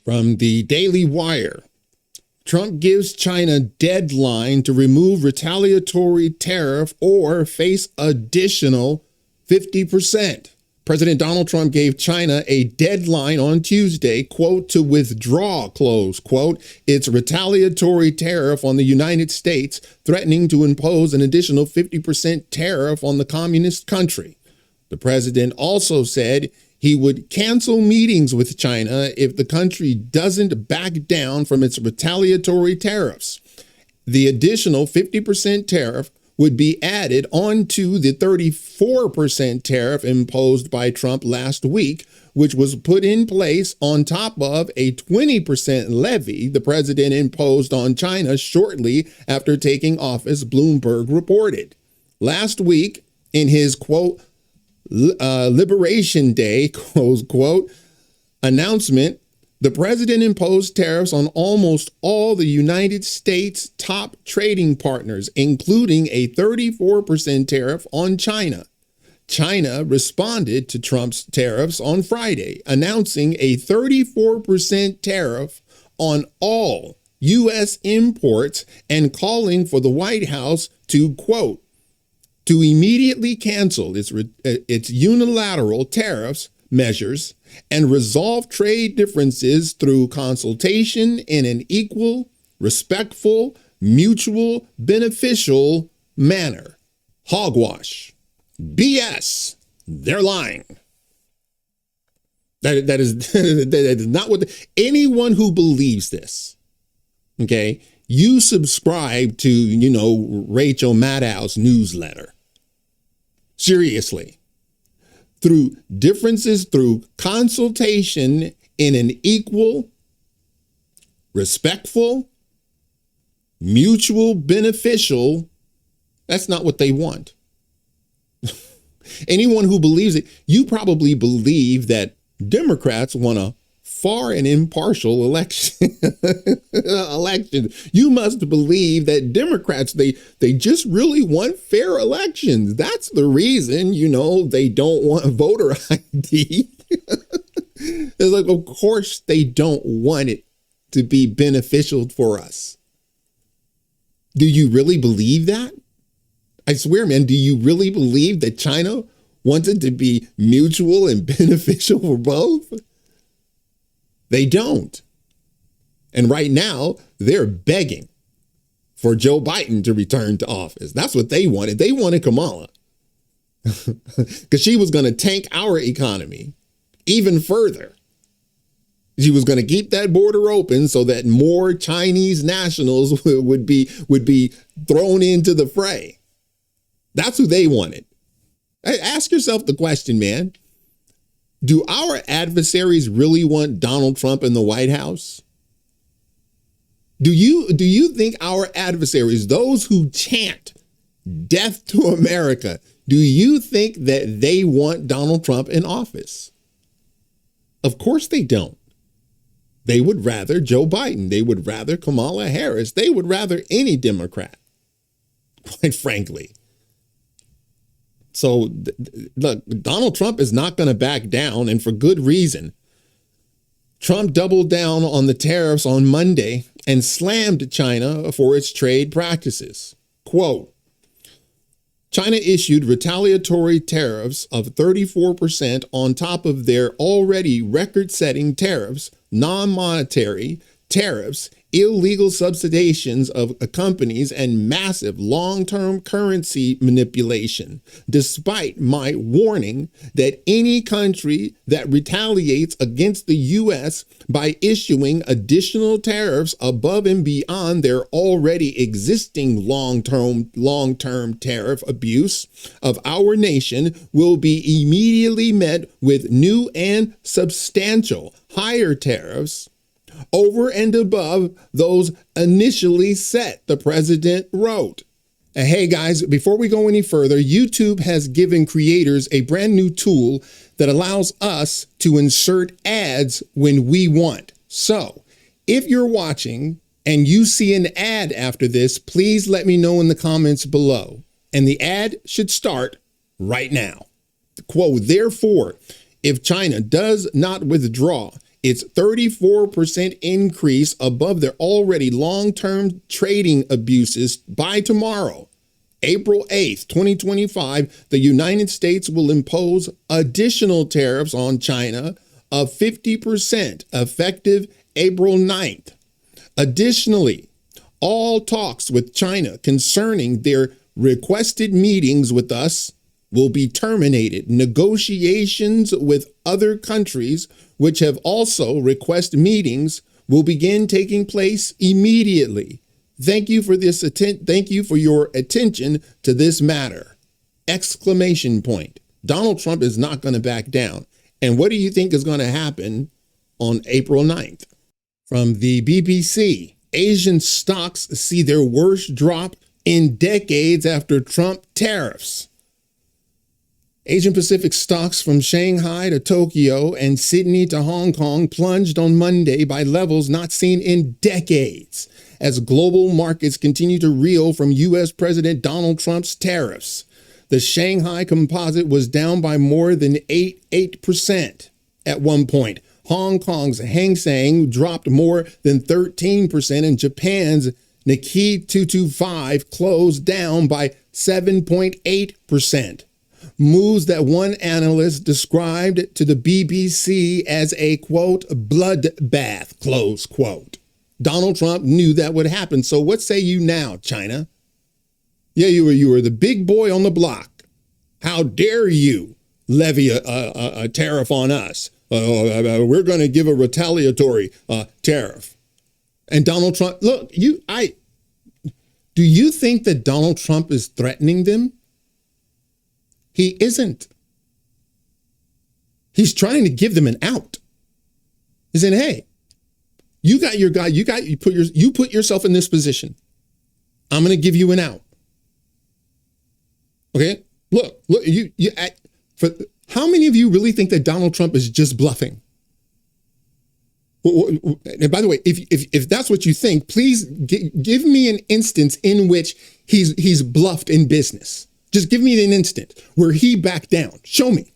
From the Daily Wire, Trump gives China deadline to remove retaliatory tariff or face additional 50%. President Donald Trump gave China a deadline on Tuesday, quote, to withdraw, close quote, its retaliatory tariff on the United States, threatening to impose an additional 50% tariff on the communist country. The president also said he would cancel meetings with China if the country doesn't back down from its retaliatory tariffs. The additional 50% tariff would be added onto the 34% tariff imposed by Trump last week, which was put in place on top of a 20% levy the president imposed on China shortly after taking office, Bloomberg reported. Last week, in his, quote, Liberation Day, close quote, announcement, the president imposed tariffs on almost all the United States' top trading partners, including a 34% tariff on China. China responded to Trump's tariffs on Friday, announcing a 34% tariff on all U.S. imports and calling for the White House to, quote, to immediately cancel its unilateral tariffs measures and resolve trade differences through consultation in an equal, respectful, mutual, beneficial manner. Hogwash. BS. They're lying. That is not what anyone who believes this, okay, you subscribe to, Rachel Maddow's newsletter. Seriously. Through differences, through consultation in an equal, respectful, mutual, beneficial, that's not what they want. Anyone who believes it, you probably believe that Democrats want a fair and impartial election. You must believe that Democrats, they just really want fair elections. That's the reason, they don't want voter ID. It's like, of course they don't want it to be beneficial for us. Do you really believe that? I swear, man, do you really believe that China wants it to be mutual and beneficial for both? They don't. And right now, they're begging for Joe Biden to return to office. That's what they wanted. They wanted Kamala because she was going to tank our economy even further. She was going to keep that border open so that more Chinese nationals would be thrown into the fray. That's who they wanted. Ask yourself the question, man. Do our adversaries really want Donald Trump in the White House? Do you think our adversaries, those who chant death to America, do you think that they want Donald Trump in office? Of course they don't. They would rather Joe Biden. They would rather Kamala Harris. They would rather any Democrat, quite frankly. So, look, Donald Trump is not going to back down, and for good reason. Trump doubled down on the tariffs on Monday and slammed China for its trade practices. Quote, China issued retaliatory tariffs of 34% on top of their already record-setting tariffs, non-monetary tariffs, illegal subsidizations of companies, and massive long-term currency manipulation, despite my warning that any country that retaliates against the U.S. by issuing additional tariffs above and beyond their already existing long-term tariff abuse of our nation will be immediately met with new and substantial higher tariffs over and above those initially set, the president wrote. Hey guys, before we go any further, YouTube has given creators a brand new tool that allows us to insert ads when we want. So if you're watching and you see an ad after this, please let me know in the comments below. And the ad should start right now. Quote, therefore, if China does not withdraw It's 34% increase above their already long-term trading abuses. By tomorrow, April 8th, 2025, the United States will impose additional tariffs on China of 50% effective April 9th. Additionally, all talks with China concerning their requested meetings with us will be terminated. Negotiations with other countries which have also requested meetings will begin taking place immediately. Thank you for your attention to this matter. Exclamation point. Donald Trump is not going to back down. And what do you think is going to happen on April 9th? From the BBC, Asian stocks see their worst drop in decades after Trump tariffs. Asian Pacific stocks from Shanghai to Tokyo and Sydney to Hong Kong plunged on Monday by levels not seen in decades as global markets continue to reel from U.S. President Donald Trump's tariffs. The Shanghai Composite was down by more than 8% at one point. Hong Kong's Hang Seng dropped more than 13%, and Japan's Nikkei 225 closed down by 7.8%. Moves that one analyst described to the BBC as a, quote, bloodbath, close quote. Donald Trump knew that would happen. So what say you now, China? Yeah, you were the big boy on the block. How dare you levy a tariff on us? We're going to give a retaliatory tariff. And Donald Trump, look, do you think that Donald Trump is threatening them? He isn't. He's trying to give them an out. He's saying, hey, you got your guy, you put yourself in this position. I'm going to give you an out. Okay? Look, how many of you really think that Donald Trump is just bluffing? And by the way, if that's what you think, please give me an instance in which he's bluffed in business. Just give me an instant where he backed down. Show me.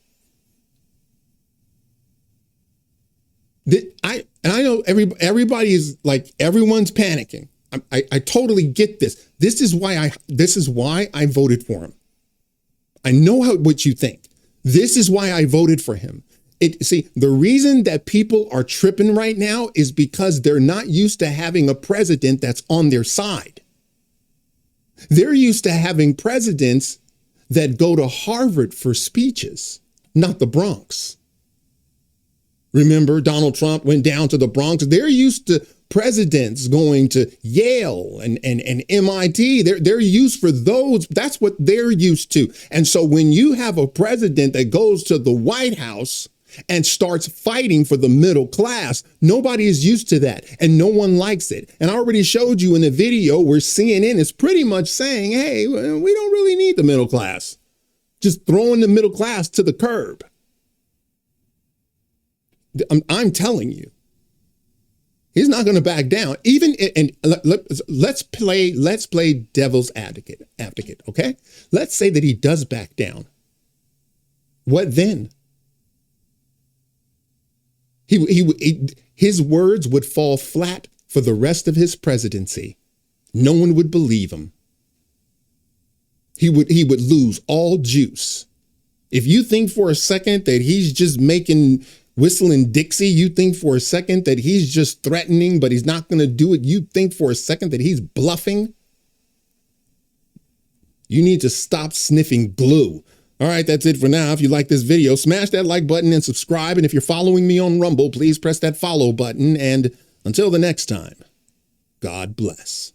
I know everybody is like, everyone's panicking. I totally get this. This is why I voted for him. I know what you think. This is why I voted for him. See, the reason that people are tripping right now is because they're not used to having a president that's on their side. They're used to having presidents that go to Harvard for speeches, not the Bronx. Remember, Donald Trump went down to the Bronx. They're used to presidents going to Yale and MIT. They're used for those. That's what they're used to. And so when you have a president that goes to the White House and starts fighting for the middle class, nobody is used to that and no one likes it. And I already showed you in the video where CNN is pretty much saying, hey, we don't really need the middle class. Just throwing the middle class to the curb. I'm telling you, he's not going to back down. Let's play devil's advocate, okay? Let's say that he does back down. What then? His words would fall flat for the rest of his presidency. No one would believe him. He would lose all juice. If you think for a second that he's just whistling Dixie, you think for a second that he's just threatening, but he's not going to do it. You think for a second that he's bluffing. You need to stop sniffing glue. All right, that's it for now. If you like this video, smash that like button and subscribe. And if you're following me on Rumble, please press that follow button. And until the next time, God bless.